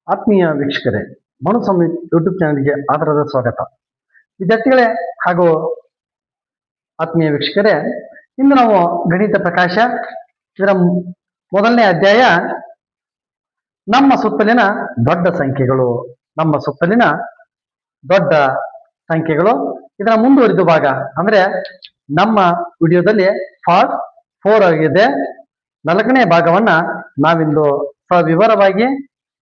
ಆತ್ಮೀಯ ವೀಕ್ಷಕರೇ, ಮನುಸ್ವಾಮಿ ಯೂಟ್ಯೂಬ್ ಚಾನಲ್ಗೆ ಆದರದ ಸ್ವಾಗತ. ವಿದ್ಯಾರ್ಥಿಗಳೇ ಹಾಗೂ ಆತ್ಮೀಯ ವೀಕ್ಷಕರೇ, ಇಂದು ನಾವು ಗಣಿತ ಪ್ರಕಾಶ ಇದರ ಮೊದಲನೇ ಅಧ್ಯಾಯ ನಮ್ಮ ಸುತ್ತಲಿನ ದೊಡ್ಡ ಸಂಖ್ಯೆಗಳು ದೊಡ್ಡ ಸಂಖ್ಯೆಗಳು ಇದರ ಮುಂದುವರಿದ ಭಾಗ. ಅಂದ್ರೆ ನಮ್ಮ ವಿಡಿಯೋದಲ್ಲಿ ಪಾರ್ಟ್ 4 ಆಗಿದೆ. 4ನೇ ಭಾಗವನ್ನ ನಾವಿಂದು ಸವಿವರವಾಗಿ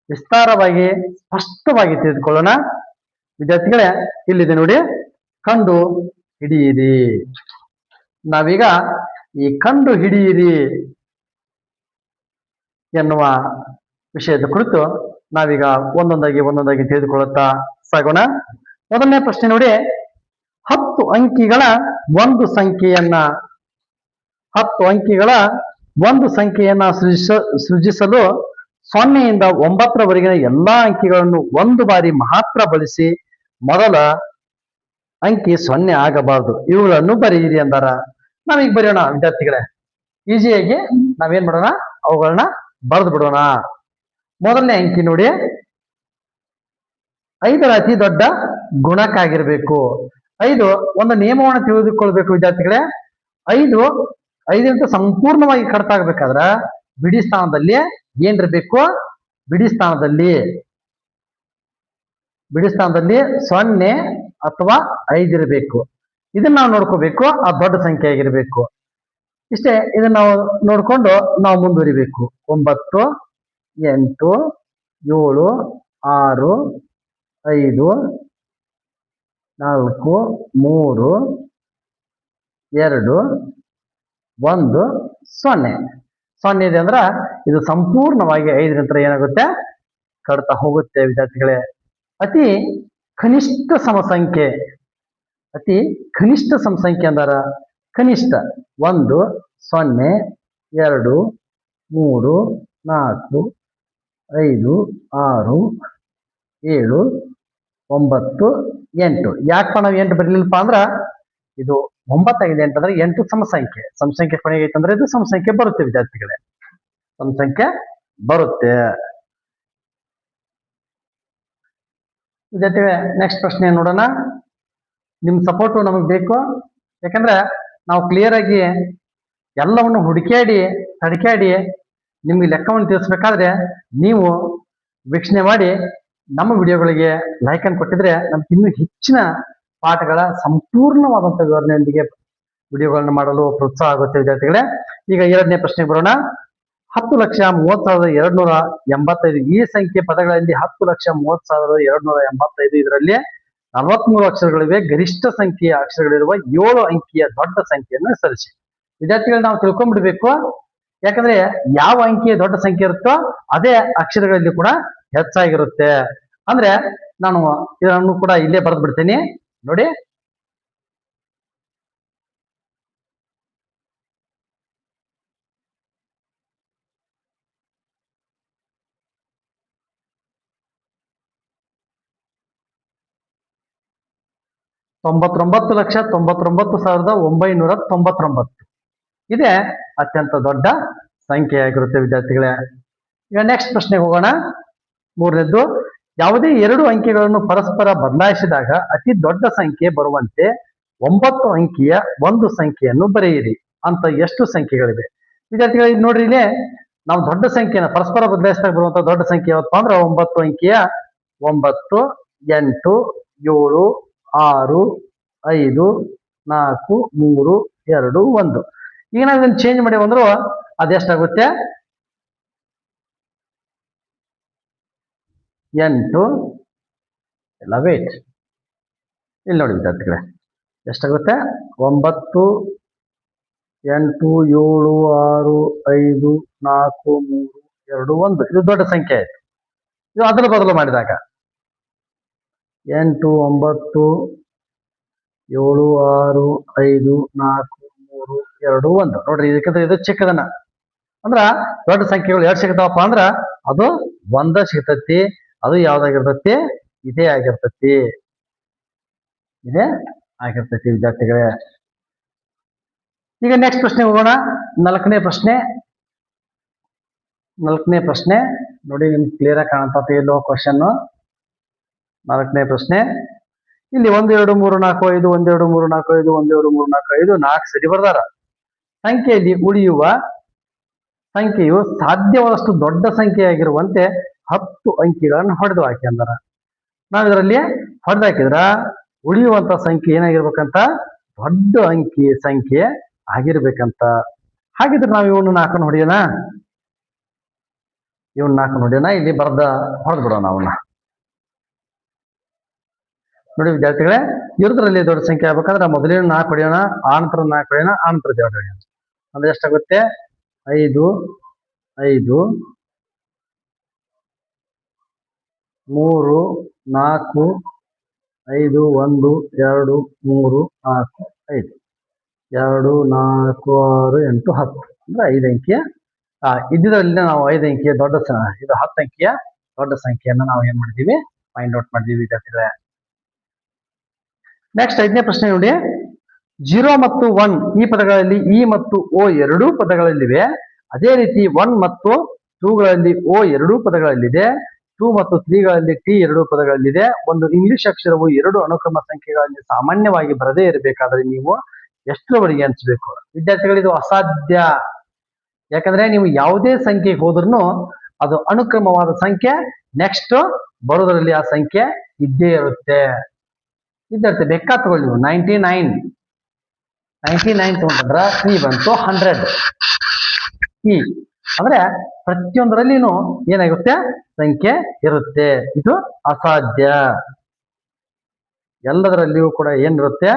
ವಿಸ್ತಾರವಾಗಿ ಸ್ಪಷ್ಟವಾಗಿ ತಿಳಿದುಕೊಳ್ಳೋಣ. ವಿದ್ಯಾರ್ಥಿಗಳೇ, ಇಲ್ಲಿದೆ ನೋಡಿ, ಕಂಡು ಹಿಡಿಯಿರಿ. ನಾವೀಗ ಈ ಕಂಡು ಹಿಡಿಯಿರಿ ಎನ್ನುವ ವಿಷಯದ ಕುರಿತು ನಾವೀಗ ಒಂದೊಂದಾಗಿ ತಿಳಿದುಕೊಳ್ಳುತ್ತಾ ಸಾಗೋಣ. ಮೊದಲನೇ ಪ್ರಶ್ನೆ ನೋಡಿ, 10 ಅಂಕಿಗಳ ಒಂದು ಸಂಖ್ಯೆಯನ್ನ ಸೃಜಿಸಲು 0ಯಿಂದ 9ರವರೆಗಿನ ಎಲ್ಲಾ ಅಂಕಿಗಳನ್ನು ಒಂದು ಬಾರಿ ಮಾತ್ರ ಬಳಸಿ ಮೊದಲ ಅಂಕಿ 0 ಆಗಬಾರದು. ಇವುಗಳನ್ನು ಬರೆಯಿರಿ ಅಂದಾರ. ನಾವೀಗ ಬರೆಯೋಣ ವಿದ್ಯಾರ್ಥಿಗಳೇ. ಈಸಿಯಾಗಿ ನಾವೇನ್ ಮಾಡೋಣ, ಅವುಗಳನ್ನ ಬರೆದು ಬಿಡೋಣ. ಮೊದಲನೇ ಅಂಕಿ ನೋಡಿ, 5ರ ಅತಿ ದೊಡ್ಡ ಗುಣಕ ಆಗಿರ್ಬೇಕು. 5 ಒಂದು ನಿಯಮವನ್ನು ತಿಳಿದುಕೊಳ್ಬೇಕು ವಿದ್ಯಾರ್ಥಿಗಳೇ. 5 ಸಂಪೂರ್ಣವಾಗಿ ಕಡಿತಾಗಬೇಕಾದ್ರ ಬಿಡಿ ಸ್ಥಾನದಲ್ಲಿ ಏನಿರ್ಬೇಕು, ಬಿಡಿ ಸ್ಥಾನದಲ್ಲಿ 0 ಅಥವಾ 5 ಇರಬೇಕು. ಇದನ್ನ ನಾವು ನೋಡ್ಕೋಬೇಕು. ಆ ದೊಡ್ಡ ಸಂಖ್ಯೆ ಆಗಿರ್ಬೇಕು. ಇಷ್ಟೇ. ಇದನ್ನ ನಾವು ನೋಡ್ಕೊಂಡು ನಾವು ಮುಂದುವರಿಬೇಕು. 9, 8, 7, 6, 5, 4, 3, 2, 1, 0. 0 ಇದೆ ಅಂದ್ರ ಇದು ಸಂಪೂರ್ಣವಾಗಿ 5 ನಂತರ ಏನಾಗುತ್ತೆ, ಕಡ್ತಾ ಹೋಗುತ್ತೆ ವಿದ್ಯಾರ್ಥಿಗಳೇ. ಅತಿ ಕನಿಷ್ಠ ಸಮಸಂಖ್ಯೆ ಅಂದಾರ ಕನಿಷ್ಠ 1, 0, 2, 3, 4, 5, 6, 7, 9, 8. ಯಾಕಪ್ಪ ನಾವು 8 ಬರಲಿಲ್ಲಪ್ಪ ಅಂದ್ರ ಇದು 9 ಆಗಿದೆ. 8 ಅಂದ್ರೆ 8 ಸಮಸಂಖ್ಯೆ ಕೊನೆಗೆ ಐತಂದ್ರೆ ಇದು ಸಮಸಂಖ್ಯೆ ಬರುತ್ತೆ ವಿದ್ಯಾರ್ಥಿಗಳೇ. ಸಮಸಂಖ್ಯೆ ಬರುತ್ತೆ ವಿದ್ಯಾರ್ಥಿಗಳೇ. ನೆಕ್ಸ್ಟ್ ಪ್ರಶ್ನೆ ನೋಡೋಣ. ನಿಮ್ ಸಪೋರ್ಟು ನಮಗೆ ಬೇಕು. ಯಾಕಂದ್ರೆ ನಾವು ಕ್ಲಿಯರ್ ಆಗಿ ಎಲ್ಲವನ್ನು ತಡಕಾಡಿ ನಿಮ್ಗೆ ಲೆಕ್ಕವನ್ನು ತಿಳಿಸ್ಬೇಕಾದ್ರೆ ನೀವು ವೀಕ್ಷಣೆ ಮಾಡಿ ನಮ್ಮ ವಿಡಿಯೋಗಳಿಗೆ ಲೈಕ್ ಅನ್ನು ಕೊಟ್ಟಿದ್ರೆ ನಮ್ಗೆ ಇನ್ನೂ ಹೆಚ್ಚಿನ ಪಾಠಗಳ ಸಂಪೂರ್ಣವಾದಂಥ ವಿವರಣೆಯೊಂದಿಗೆ ವಿಡಿಯೋಗಳನ್ನು ಮಾಡಲು ಪ್ರೋತ್ಸಾಹ ಆಗುತ್ತೆ ವಿದ್ಯಾರ್ಥಿಗಳೇ. ಈಗ 2ನೇ ಪ್ರಶ್ನೆಗೆ ಬರೋಣ. 10,30,285 ಈ ಸಂಖ್ಯೆ ಪದಗಳಲ್ಲಿ 10,30,285 ಇದರಲ್ಲಿ 43 ಅಕ್ಷರಗಳಿವೆ. ಗರಿಷ್ಠ ಸಂಖ್ಯೆಯ ಅಕ್ಷರಗಳಿರುವ 7 ಅಂಕಿಯ ದೊಡ್ಡ ಸಂಖ್ಯೆಯನ್ನು ಹೆಸರಿಸಿ. ವಿದ್ಯಾರ್ಥಿಗಳು ನಾವು ತಿಳ್ಕೊಂಡ್ಬಿಡ್ಬೇಕು. ಯಾಕಂದ್ರೆ ಯಾವ ಅಂಕಿಯ ದೊಡ್ಡ ಸಂಖ್ಯೆ ಇರುತ್ತೋ ಅದೇ ಅಕ್ಷರಗಳಲ್ಲಿ ಕೂಡ ಹೆಚ್ಚಾಗಿರುತ್ತೆ. ಅಂದ್ರೆ ನಾನು ಇದನ್ನು ಕೂಡ ಇಲ್ಲೇ ಬರೆದು ಬಿಡ್ತೀನಿ ನೋಡಿ. $99,99,999 ಇದೇ ಅತ್ಯಂತ ದೊಡ್ಡ ಸಂಖ್ಯೆ ಆಗಿರುತ್ತೆ ವಿದ್ಯಾರ್ಥಿಗಳೇ. ಈಗ ನೆಕ್ಸ್ಟ್ ಪ್ರಶ್ನೆಗೆ ಹೋಗೋಣ. 3ನೇದ್ದು, ಯಾವುದೇ 2 ಅಂಕಿಗಳನ್ನು ಪರಸ್ಪರ ಬದಲಾಯಿಸಿದಾಗ ಅತಿ ದೊಡ್ಡ ಸಂಖ್ಯೆ ಬರುವಂತೆ 9 ಅಂಕಿಯ ಒಂದು ಸಂಖ್ಯೆಯನ್ನು ಬರೆಯಿರಿ ಅಂತ ಎಷ್ಟು ಸಂಖ್ಯೆಗಳಿವೆ? ವಿದ್ಯಾರ್ಥಿಗಳು ಇದು ನೋಡ್ರಿ, ಇಲ್ಲಿ ನಾವು ದೊಡ್ಡ ಸಂಖ್ಯೆನ ಪರಸ್ಪರ ಬದಲಾಯಿಸಿದಾಗ ಬರುವಂತ ದೊಡ್ಡ ಸಂಖ್ಯೆ ಯಾವತ್ತಪ್ಪ ಅಂದ್ರೆ 9 ಅಂಕಿಯ 9, 8, 7, 6, 5, 4, 3, 2, 1. ಈಗ ನಾವು ಇದನ್ನು ಚೇಂಜ್ ಮಾಡಿ ಬಂದ್ರು ಅದೆಷ್ಟಾಗುತ್ತೆ? 8 ಎಲ್ಲ ವೇಟ್ ಇಲ್ಲಿ ನೋಡಿ ವಿದ್ಯಾರ್ಥಿಗಳೇ, ಎಷ್ಟಾಗುತ್ತೆ? 9, 8, 7, 6, 5, 4, 3, 2, 1. ಇದು ದೊಡ್ಡ ಸಂಖ್ಯೆ ಆಯ್ತು. ಇದು ಅದರ ಬದಲು ಮಾಡಿದಾಗ 8, 9, 7, 6, 5, 4, 3, 2, 1. ನೋಡ್ರಿ, ಇದಕ್ಕಿಂತ ಇದು ಚಿಕ್ಕದನ್ನ ಅಂದ್ರ ದೊಡ್ಡ ಸಂಖ್ಯೆಗಳು 2 ಸಿಗ್ತಾವಪ್ಪ ಅಂದ್ರ ಅದು 1 ಸಿಗ್ತತಿ. ಅದು ಯಾವ್ದಾಗಿರ್ತತಿ? ಇದೇ ಆಗಿರ್ತತಿ ವಿದ್ಯಾರ್ಥಿಗಳೇ. ಈಗ ನೆಕ್ಸ್ಟ್ ಪ್ರಶ್ನೆ ಹೋಗೋಣ. 4ನೇ ಪ್ರಶ್ನೆ ನೋಡಿ ನಿಮ್ಗೆ ಕ್ಲಿಯರ್ ಆಗಿ ಕಾಣ್ತದೆ ಇಲ್ಲೋ ಕ್ವಶನ್. 4ನೇ ಪ್ರಶ್ನೆ. ಇಲ್ಲಿ 1 2 3 4 5 1 2 3 4 5 1 2 3 4 5 4 ಸರಿ ಬರ್ದಾರ. ಸಂಖ್ಯೆಯಲ್ಲಿ ಉಳಿಯುವ ಸಂಖ್ಯೆಯು ಸಾಧ್ಯವಾದಷ್ಟು ದೊಡ್ಡ ಸಂಖ್ಯೆಯಾಗಿರುವಂತೆ 10 ಅಂಕಿಗಳನ್ನು ಹೊಡೆದು ಹಾಕಿ ಅಂದಾರ. ನಾವು ಇದರಲ್ಲಿ ಹೊಡೆದು ಹಾಕಿದ್ರ ಉಳಿಯುವಂತ ಸಂಖ್ಯೆ ಏನಾಗಿರ್ಬೇಕಂತ ದೊಡ್ಡ ಅಂಕಿ ಸಂಖ್ಯೆ ಆಗಿರ್ಬೇಕಂತ. ಹಾಗಿದ್ರೆ ನಾವು ಇವನು 4 ಹೊಡೆಯೋಣ. ಇಲ್ಲಿ ಹೊಡೆದು ಬಿಡೋಣ ಅವನ್ನ. ನೋಡಿ ವಿದ್ಯಾರ್ಥಿಗಳೇ, ಇರೋದ್ರಲ್ಲಿ ದೊಡ್ಡ ಸಂಖ್ಯೆ ಆಗ್ಬೇಕಂದ್ರೆ ಮೊದಲೇ 4 ಹೊಡೆಯೋಣ, ಆನಂತರ 4 ಹೊಡೆಯೋಣ, ಆನಂತರ 2 ಹೊಡೆಯೋಣ. ಅಂದ್ರೆ ಎಷ್ಟಾಗುತ್ತೆ? 5 5 3 4 5 1 2 3 4 5 2 4 6 8 10 ಅಂದ್ರೆ 5 ಅಂಕಿಯ ಇದ್ರಲ್ಲಿ ನಾವು 5 ಅಂಕಿಯ ದೊಡ್ಡ ಇದು 10 ಅಂಕಿಯ ದೊಡ್ಡ ಸಂಖ್ಯೆಯನ್ನ ನಾವು ಏನ್ ಮಾಡಿದೀವಿ? ಫೈಂಡ್ ಔಟ್ ಮಾಡಿದೀವಿ ವಿದ್ಯಾರ್ಥಿಗಳೇ. ನೆಕ್ಸ್ಟ್ 5ನೇ ಪ್ರಶ್ನೆ ನೋಡಿ. 0 ಮತ್ತು 1 ಈ ಪದಗಳಲ್ಲಿ ಇ ಮತ್ತು ಓ ಎರಡೂ ಪದಗಳಲ್ಲಿವೆ. ಅದೇ ರೀತಿ 1 ಮತ್ತು 2ಗಳಲ್ಲಿ ಓ ಎರಡೂ ಪದಗಳಲ್ಲಿದೆ. 2 ಮತ್ತು 3ಗಳಲ್ಲಿ ಟಿ ಎರಡೂ ಪದಗಳಲ್ಲಿದೆ. ಒಂದು ಇಂಗ್ಲಿಷ್ ಅಕ್ಷರವು 2 ಅನುಕ್ರಮ ಸಂಖ್ಯೆಗಳಲ್ಲಿ ಸಾಮಾನ್ಯವಾಗಿ ಬರದೇ ಇರಬೇಕಾದ್ರೆ ನೀವು ಎಷ್ಟರವರೆಗೆ ಹಂಚಬೇಕು? ವಿದ್ಯಾರ್ಥಿಗಳು, ಇದು ಅಸಾಧ್ಯ. ಯಾಕಂದ್ರೆ ನೀವು ಯಾವುದೇ ಸಂಖ್ಯೆಗೆ ಹೋದ್ರೂ ಅದು ಅನುಕ್ರಮವಾದ ಸಂಖ್ಯೆ ನೆಕ್ಸ್ಟ್ ಬರೋದ್ರಲ್ಲಿ ಆ ಸಂಖ್ಯೆ ಇದ್ದೇ ಇರುತ್ತೆ. ವಿದ್ಯಾರ್ಥಿ ಬೇಕಾ ತಗೊಳ್ಳಿ ನೀವು 99 ತಗೊಂಡ್ರ ಈ ಬಂತು 100 ಈ ಅಂದ್ರೆ ಪ್ರತಿಯೊಂದರಲ್ಲಿನೂ ಏನಾಗುತ್ತೆ? ಸಂಖ್ಯೆ ಇರುತ್ತೆ. ಇದು ಅಸಾಧ್ಯ. ಎಲ್ಲದರಲ್ಲಿಯೂ ಕೂಡ ಏನಿರುತ್ತೆ?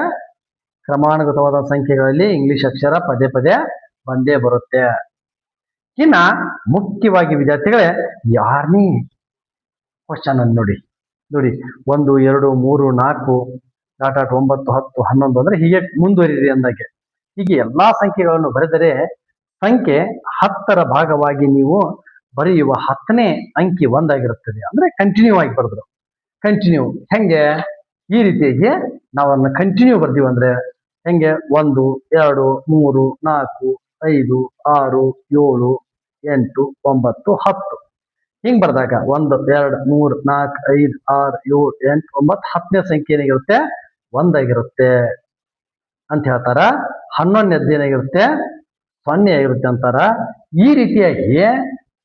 ಕ್ರಮಾನುಗತವಾದ ಸಂಖ್ಯೆಗಳಲ್ಲಿ ಇಂಗ್ಲಿಷ್ ಅಕ್ಷರ ಪದೇ ಪದೇ ಬಂದೇ ಬರುತ್ತೆ. ಇನ್ನ ಮುಖ್ಯವಾಗಿ ವಿದ್ಯಾರ್ಥಿಗಳೇ 6ನೇ ಕ್ವಶನ್ ಅನ್ನು ನೋಡಿ 1 2 3 4 ಡಾಟ್ 9 10 11 ಅಂದ್ರೆ ಹೀಗೆ ಮುಂದುವರಿದೆ ಅಂದಾಗೆ. ಹೀಗೆ ಎಲ್ಲಾ ಸಂಖ್ಯೆಗಳನ್ನು ಬರೆದರೆ ಸಂಖ್ಯೆ 10ರ ಭಾಗವಾಗಿ ನೀವು ಬರೆಯುವ 10ನೇ ಅಂಕಿ 1 ಆಗಿರುತ್ತದೆ. ಅಂದ್ರೆ ಕಂಟಿನ್ಯೂ ಆಗಿ ಬರೆದ್ರು. ಕಂಟಿನ್ಯೂ ಹೆಂಗೆ? ಈ ರೀತಿಯಾಗಿ ನಾವನ್ನ ಕಂಟಿನ್ಯೂ ಬರ್ದೀವಿ ಅಂದ್ರೆ ಹೆಂಗೆ? 1 2 3 4 5 6 7 8 9 10 ಹಿಂಗ್ ಬರ್ದಾಗ 1 2 3 4 5 6 7 8 9 10ನೇ ಸಂಖ್ಯೆ ಏನಾಗಿರುತ್ತೆ? 1 ಆಗಿರುತ್ತೆ ಅಂತ ಹೇಳ್ತಾರ. 11ನೇದ್ದು ಏನಾಗಿರುತ್ತೆ? 0 ಆಗಿರುತ್ತೆ ಅಂತಾರ. ಈ ರೀತಿಯಾಗಿ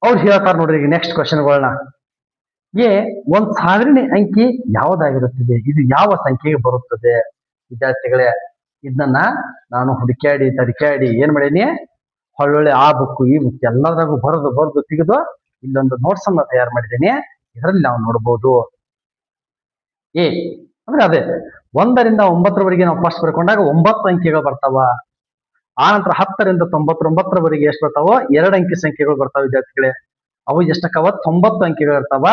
ಅವ್ರು ಹೇಳ್ತಾರ. ನೋಡ್ರಿ ಈಗ ನೆಕ್ಸ್ಟ್ ಕ್ವಶನ್ಗಳನ್ನ. 1000ನೇ ಅಂಕಿ ಯಾವ್ದಾಗಿರುತ್ತದೆ? ಇದು ಯಾವ ಸಂಖ್ಯೆಗೆ ಬರುತ್ತದೆ? ವಿದ್ಯಾರ್ಥಿಗಳೇ, ಇದನ್ನ ನಾನು ಹುಡುಕ್ಯಾಡಿ ತಡಿಕ್ಯಾಡಿ ಏನ್ ಮಾಡೀನಿ? ಒಳ್ಳೊಳ್ಳೆ ಆ ಬುಕ್ ಈ ಬುಕ್ ಎಲ್ಲದ್ರಾಗೂ ಬರೆದು ತೆಗೆದು ಇಲ್ಲೊಂದು ನೋಟ್ಸ್ ಅನ್ನ ತಯಾರು ಮಾಡಿದ್ದೀನಿ. ಇದರಲ್ಲಿ ನಾವು ನೋಡ್ಬೋದು. ಅಂದ್ರೆ ಅದೇ 1ರಿಂದ 9ರವರೆಗೆ ನಾವು ಫಸ್ಟ್ ಬರ್ಕೊಂಡಾಗ 9 ಅಂಕಿಗಳು ಬರ್ತಾವ. ಆ ನಂತರ 10ರಿಂದ 99ರವರೆಗೆ ಎಷ್ಟು ಬರ್ತಾವ? 2 ಅಂಕಿ ಸಂಖ್ಯೆಗಳು ಬರ್ತಾವ ವಿದ್ಯಾರ್ಥಿಗಳೇ. ಅವು ಎಷ್ಟಕ್ಕವ? 90 ಅಂಕಿಗಳು ಇರ್ತಾವ.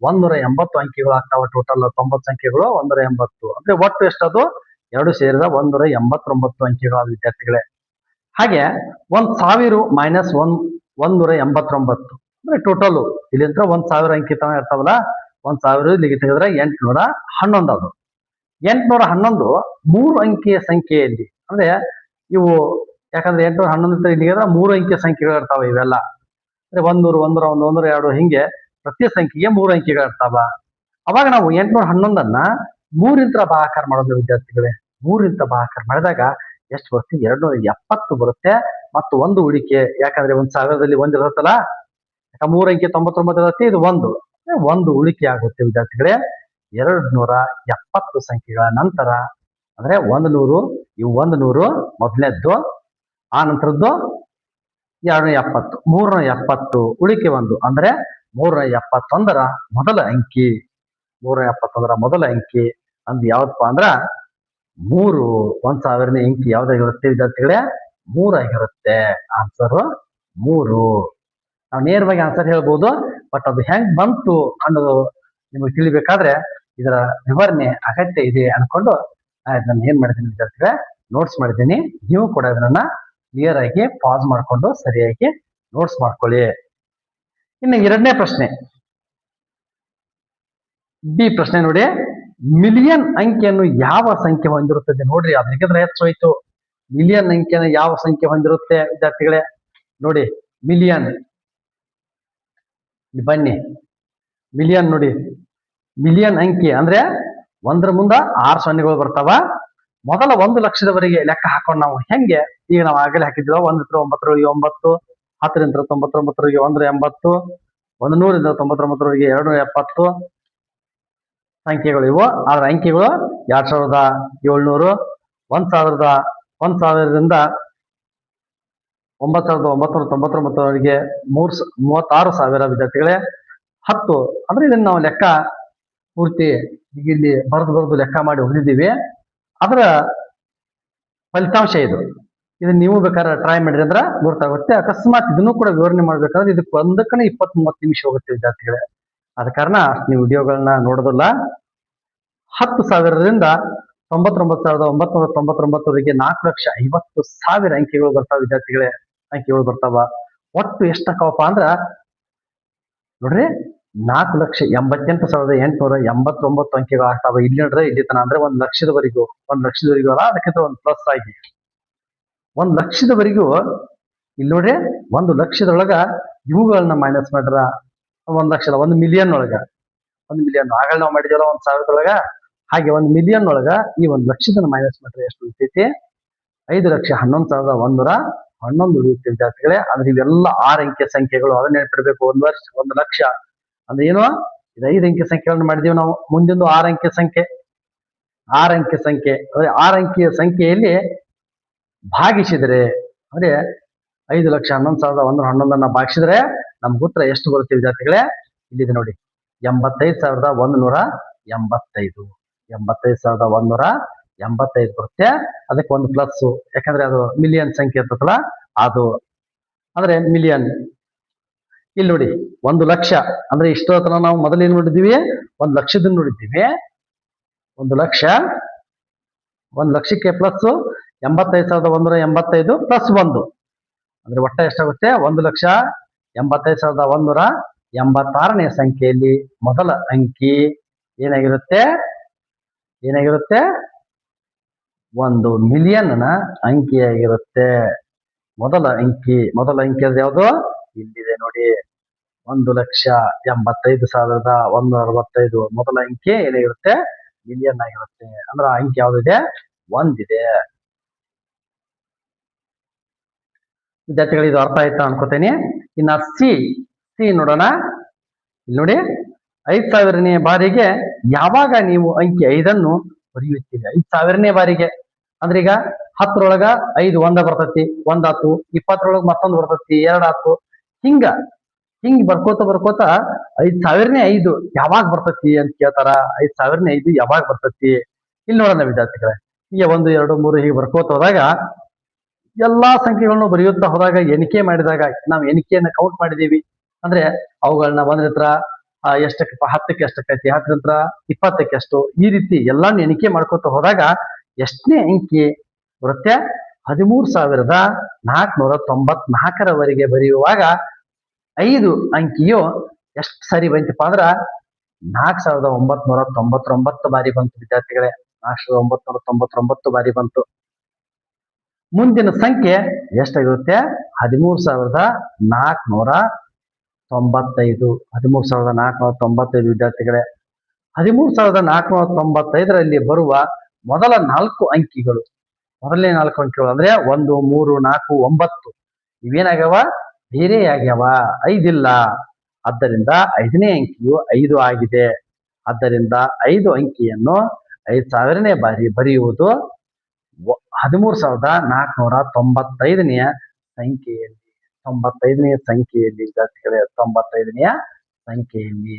180 ಅಂಕಿಗಳು ಆಗ್ತಾವ. ಟೋಟಲ್ 90 ಸಂಖ್ಯೆಗಳು 180. ಅಂದ್ರೆ ಒಟ್ಟು ಎಷ್ಟದು? 2 ಸೇರಿದ 189 ಅಂಕಿಗಳು ವಿದ್ಯಾರ್ಥಿಗಳೇ. ಹಾಗೆ 1000 ಮೈನಸ್ 189 ಅಂದ್ರೆ ಟೋಟಲ್ ಇಲ್ಲಿಂದ 1000 ಅಂಕಿ ತನ ಇರ್ತಾವಲ್ಲ. 1000 ಇಲ್ಲಿಗೆ ತೆಗೆದ್ರೆ 811 ಅದು. 811 3 ಅಂಕಿಯ ಸಂಖ್ಯೆಯಲ್ಲಿ ಅಂದ್ರೆ ಇವು ಯಾಕಂದ್ರೆ 811 ಇಲ್ಲಿಗೆ 3 ಅಂಕಿಯ ಸಂಖ್ಯೆಗಳು ಇರ್ತಾವ. ಇವೆಲ್ಲ ಅಂದ್ರೆ 100 100 100 2 ಹಿಂಗೆ ಪ್ರತಿ ಸಂಖ್ಯೆಗೆ 3 ಅಂಕಿಗಳು ಇರ್ತಾವ. ಅವಾಗ ನಾವು 811 3ರಿಂದ ಭಾಗಾಕಾರ ಮಾಡೋದು ವಿದ್ಯಾರ್ಥಿಗಳೇ. 3ರಿಂದ ಭಾಗಾಕಾರ ಮಾಡಿದಾಗ ಎಷ್ಟು ಬರುತ್ತೆ? 270 ಬರುತ್ತೆ. ಮತ್ತು 1 ಉಳಿಕೆ, ಯಾಕಂದ್ರೆ 1000ದಲ್ಲಿ 1 ಇರುತ್ತಲ್ಲ, 3 ಅಂಕಿ 99 ಇರುತ್ತೆ. ಇದು 1 ಉಳಿಕೆ ಆಗುತ್ತೆ ವಿದ್ಯಾರ್ಥಿಗಳೇ. 270 ಸಂಖ್ಯೆಗಳ ನಂತರ ಅಂದ್ರೆ 100 ಇವು 100 ಮೊದಲನೇದ್ದು, ಆ ನಂತರದ್ದು 270 370 ಉಳಿಕೆ 1 ಅಂದ್ರೆ 371ರ ಮೊದಲ ಅಂಕಿ. 371ರ ಮೊದಲ ಅಂಕಿ ಅಂದ್ ಯಾವ್ದಪ್ಪ ಅಂದ್ರ 3. 1000ನೇ ಅಂಕಿ ಯಾವ್ದಾಗಿರುತ್ತೆ ವಿದ್ಯಾರ್ಥಿಗಳೇ? 3 ಆಗಿರುತ್ತೆ. ಆನ್ಸರ್ 3. ನಾವು ನೇರವಾಗಿ ಆನ್ಸರ್ ಹೇಳ್ಬೋದು. ಬಟ್ ಅದು ಹೆಂಗ್ ಬಂತು ಅನ್ನೋದು ನಿಮಗೆ ತಿಳಿಬೇಕಾದ್ರೆ ಇದರ ವಿವರಣೆ ಅಗತ್ಯ ಇದೆ ಅನ್ಕೊಂಡು ಇದನ್ನ ಏನ್ ಮಾಡಿದ್ದೀನಿ ವಿದ್ಯಾರ್ಥಿಗಳೇ? ನೋಟ್ಸ್ ಮಾಡಿದ್ದೀನಿ. ನೀವು ಕೂಡ ಇದನ್ನ ಕ್ಲಿಯರ್ ಆಗಿ ಪಾಸ್ ಮಾಡ್ಕೊಂಡು ಸರಿಯಾಗಿ ನೋಟ್ಸ್ ಮಾಡ್ಕೊಳ್ಳಿ. ಇನ್ನು 2ನೇ ಪ್ರಶ್ನೆ, ಬಿ ಪ್ರಶ್ನೆ ನೋಡಿ. ಮಿಲಿಯನ್ ಅಂಕಿಯನ್ನು ಯಾವ ಸಂಖ್ಯೆ ಹೊಂದಿರುತ್ತದೆ? ನೋಡ್ರಿ, ಅದಕ್ಕಿಂತ ಹೆಚ್ಚು ಹೋಯ್ತು. ಮಿಲಿಯನ್ ಅಂಕಿಯನ್ನು ಯಾವ ಸಂಖ್ಯೆ ಹೊಂದಿರುತ್ತೆ ವಿದ್ಯಾರ್ಥಿಗಳೇ? ನೋಡಿ, ಬನ್ನಿ, ಮಿಲಿಯನ್ ನೋಡಿ, ಮಿಲಿಯನ್ ಅಂಕಿ ಅಂದ್ರೆ ಒಂದ್ರ ಮುಂದ 6 ಸೊನ್ನೆಗಳು ಬರ್ತಾವ. ಮೊದಲ 1,00,000ದವರೆಗೆ ಲೆಕ್ಕ ಹಾಕೊಂಡು ನಾವು ಹೆಂಗೆ, ಈಗ ನಾವು ಆಗಲೇ ಹಾಕಿದ್ವಿ 1 9 10 99 180 100 99 270 ಸಂಖ್ಯೆಗಳು ಇವು. ಆದ್ರ ಅಂಕಿಗಳು 2700, 1,000ರಿಂದ 9,999ವರೆಗೆ 36,000 ವಿದ್ಯಾರ್ಥಿಗಳೇ. 10 ಅಂದ್ರೆ ಇದನ್ನ ನಾವು ಲೆಕ್ಕ ಪೂರ್ತಿ ಇಲ್ಲಿ ಬರೆದು ಲೆಕ್ಕ ಮಾಡಿ ಹೊಂದಿದ್ದೀವಿ. ಅದರ ಫಲಿತಾಂಶ ಇದು. ಇದನ್ನ ನೀವು ಬೇಕಾದ್ರೆ ಟ್ರೈ ಮಾಡಿದ್ರೆ ಅಂದ್ರೆ ಗೊತ್ತಾಗುತ್ತೆ. ಅಕಸ್ಮಾತ್ ಇದನ್ನು ಕೂಡ ವಿವರಣೆ ಮಾಡ್ಬೇಕಾದ್ರೆ ಇದಕ್ಕೆ ಒಂದಕ್ಕನೇ 20-30 ನಿಮಿಷ ಹೋಗುತ್ತೆ ವಿದ್ಯಾರ್ಥಿಗಳೇ. ಆದ ಕಾರಣ ನೀವು ವಿಡಿಯೋಗಳನ್ನ ನೋಡೋದಿಲ್ಲ. 10,000ರಿಂದ 99,999ವರೆಗೆ 4,50,000 ಅಂಕಿಗಳು ಬರ್ತಾವ ವಿದ್ಯಾರ್ಥಿಗಳೇ. ಅಂಕಿಗಳು ಬರ್ತಾವ. ಒಟ್ಟು ಎಷ್ಟಾಕವಪ್ಪ ಅಂದ್ರ ನೋಡ್ರಿ 4,88,889 ಅಂಕಿಗಳು ಆಗ್ತಾವ. ಇಲ್ಲಿ ನೋಡ್ರೆ ಇಲ್ಲಿ ತನ ಅಂದ್ರೆ 1,00,000ದವರೆಗೂ ಅಲ್ಲ, ಅದಕ್ಕಿಂತ ಒಂದು ಪ್ಲಸ್ ಆಗಿ 1,00,000ದವರೆಗೂ ಇಲ್ಲಿ ನೋಡ್ರಿ 1,00,000ದೊಳಗ ಇವುಗಳನ್ನ ಮೈನಸ್ ಮಾಡ್ರ 1,00,000 1 ಮಿಲಿಯನ್ ಒಳಗ 1 ಮಿಲಿಯನ್ ಆಗಲ್ಲ ನಾವು ಮಾಡಿದ್ವಲ್ಲ 1,000ದೊಳಗ, ಹಾಗೆ 1 ಮಿಲಿಯನ್ ಒಳಗ ಈ 1,00,000 ಮೈನಸ್ ಮಾಡ್ರೆ ಎಷ್ಟು ಉಳಿತೈತಿ? 5,11,111 ಉಳಿಯುತ್ತೆ ವಿದ್ಯಾರ್ಥಿಗಳೇ. ಅಂದ್ರೆ ಇವೆಲ್ಲ 6 ಅಂಕಿಯ ಸಂಖ್ಯೆಗಳು. ಅದನ್ನ ನೆನಪಿಡ್ಬೇಕು. 1,00,000 ಅಂದ್ರೆ ಏನು? ಇದು 5 ಅಂಕಿ ಸಂಖ್ಯೆಗಳನ್ನು ಮಾಡಿದೀವಿ ನಾವು. ಮುಂದಿಂದು 6 ಅಂಕಿ ಸಂಖ್ಯೆ. 6 ಅಂಕಿ ಸಂಖ್ಯೆ ಅಂದ್ರೆ 6 ಅಂಕಿಯ ಸಂಖ್ಯೆಯಲ್ಲಿ ಭಾಗಿಸಿದ್ರೆ ಅಂದ್ರೆ 5,11,111 ಭಾಗಿಸಿದ್ರೆ ನಮ್ಗೆ ಉತ್ತರ ಎಷ್ಟು ಬರುತ್ತೆ ವಿದ್ಯಾರ್ಥಿಗಳೇ? ಇಲ್ಲಿದೆ ನೋಡಿ, 85,185. 85,185 ಬರುತ್ತೆ. ಅದಕ್ಕೆ ಒಂದು ಪ್ಲಸ್, ಯಾಕಂದ್ರೆ ಅದು ಮಿಲಿಯನ್ ಸಂಖ್ಯೆ ಇರ್ತದಲ್ಲ ಅದು, ಅಂದ್ರೆ ಮಿಲಿಯನ್. ಇಲ್ಲಿ ನೋಡಿ 1,00,000 ಅಂದ್ರೆ ಇಷ್ಟೊತ್ತನ ನಾವು ಮೊದಲೇನು ನೋಡಿದ್ದೀವಿ? 1,00,000 ನೋಡಿದ್ದೀವಿ. 1,00,000ಕ್ಕೆ ಪ್ಲಸ್ 85,185 ಪ್ಲಸ್ 1 ಅಂದ್ರೆ ಒಟ್ಟ ಎಷ್ಟಾಗುತ್ತೆ? 1,85,186ನೇ ಸಂಖ್ಯೆಯಲ್ಲಿ ಮೊದಲ ಅಂಕಿ ಏನಾಗಿರುತ್ತೆ? 1 ಮಿಲಿಯನ್ನ ಅಂಕಿಯಾಗಿರುತ್ತೆ. ಮೊದಲ ಅಂಕಿ ಅದು ಯಾವುದು? ಇಲ್ಲಿದೆ ನೋಡಿ, 1,85,165 ಮೊದಲ ಅಂಕಿ ಏನಾಗಿರುತ್ತೆ? ಮಿಲಿಯನ್ ಆಗಿರುತ್ತೆ. ಅಂದ್ರೆ ಆ ಅಂಕಿ ಯಾವ್ದಿದೆ? 1 ಇದೆ. ವಿದ್ಯಾರ್ಥಿಗಳು ಇದು ಅರ್ಥ ಆಯ್ತಾ ಅನ್ಕೋತೇನೆ. ಇನ್ನ ಸಿ ನೋಡೋಣ. ಇಲ್ಲಿ ನೋಡಿ, 5,000ನೇ ಬಾರಿಗೆ ಯಾವಾಗ ನೀವು ಅಂಕಿ 5ಅನ್ನು ಬರೆಯುತ್ತೀರಿ? 5,000ನೇ ಬಾರಿಗೆ ಅಂದ್ರೆ ಈಗ 10ರೊಳಗ 5 1 ಬರ್ತೈತಿ, 1 ಆತು. 20ರೊಳಗ ಮತ್ತೊಂದು ಬರ್ತೈತಿ, 2 ಆತು. ಹಿಂಗ ಬರ್ಕೋತ 5,000ನೇ 5 ಯಾವಾಗ ಬರ್ತೈತಿ ಅಂತ ಕೇಳ್ತಾರ. 5,000ನೇ 5 ಯಾವಾಗ ಬರ್ತೈತಿ? ಇಲ್ಲಿ ನೋಡೋಣ ವಿದ್ಯಾರ್ಥಿಗಳೇ. ಈಗ 1 2 3 ಹೀಗೆ ಬರ್ಕೋತ ಹೋದಾಗ ಎಲ್ಲಾ ಸಂಖ್ಯೆಗಳನ್ನು ಬರೆಯುತ್ತಾ ಹೋದಾಗ ಎಣಿಕೆ ಮಾಡಿದಾಗ ನಾವು ಎಣಿಕೆಯನ್ನ ಕೌಂಟ್ ಮಾಡಿದೀವಿ ಅಂದ್ರೆ ಅವುಗಳನ್ನ 1 ಎಷ್ಟಕ್ಕೆ 10ಕ್ಕೆ ಎಷ್ಟಕ್ಕೈತಿ, 10 20ಕ್ಕೆ ಎಷ್ಟು, ಈ ರೀತಿ ಎಲ್ಲಾನು ಎಣಿಕೆ ಮಾಡ್ಕೊತ ಹೋದಾಗ ಎಷ್ಟನೇ ಅಂಕಿ ಬರುತ್ತೆ? 13,494ರವರೆಗೆ ಬರೆಯುವಾಗ 5 ಅಂಕಿಯು ಎಷ್ಟು ಸಾರಿ ಬಂತಪ್ಪ ಅಂದ್ರ 4,999 ಬಾರಿ ಬಂತು ವಿದ್ಯಾರ್ಥಿಗಳೇ. 4,999 ಬಾರಿ ಬಂತು. ಮುಂದಿನ ಸಂಖ್ಯೆ ಎಷ್ಟಾಗಿರುತ್ತೆ? 13,495. 13,495 ವಿದ್ಯಾರ್ಥಿಗಳೇ. 13,495ರಲ್ಲಿ ಬರುವ ಮೊದಲ 4 ಅಂಕಿಗಳು, ಮೊದಲನೇ 4 ಅಂಕಿಗಳು ಅಂದ್ರೆ 1 3 4 9 ಇವೇನಾಗ್ಯಾವ? ಬೇರೆ ಆಗ್ಯಾವ, 5 ಇಲ್ಲ. ಆದ್ದರಿಂದ 5ನೇ ಅಂಕಿಯು 5 ಆಗಿದೆ. ಆದ್ದರಿಂದ 5 ಅಂಕಿಯನ್ನು 5,000ನೇ ಬಾರಿ ಬರೆಯುವುದು 13,495ನೇ ಸಂಖ್ಯೆಯಲ್ಲಿ. 95ನೇ ಸಂಖ್ಯೆಯಲ್ಲಿ ವಿದ್ಯಾರ್ಥಿಗಳೇ, 95ನೇ ಸಂಖ್ಯೆಯಲ್ಲಿ.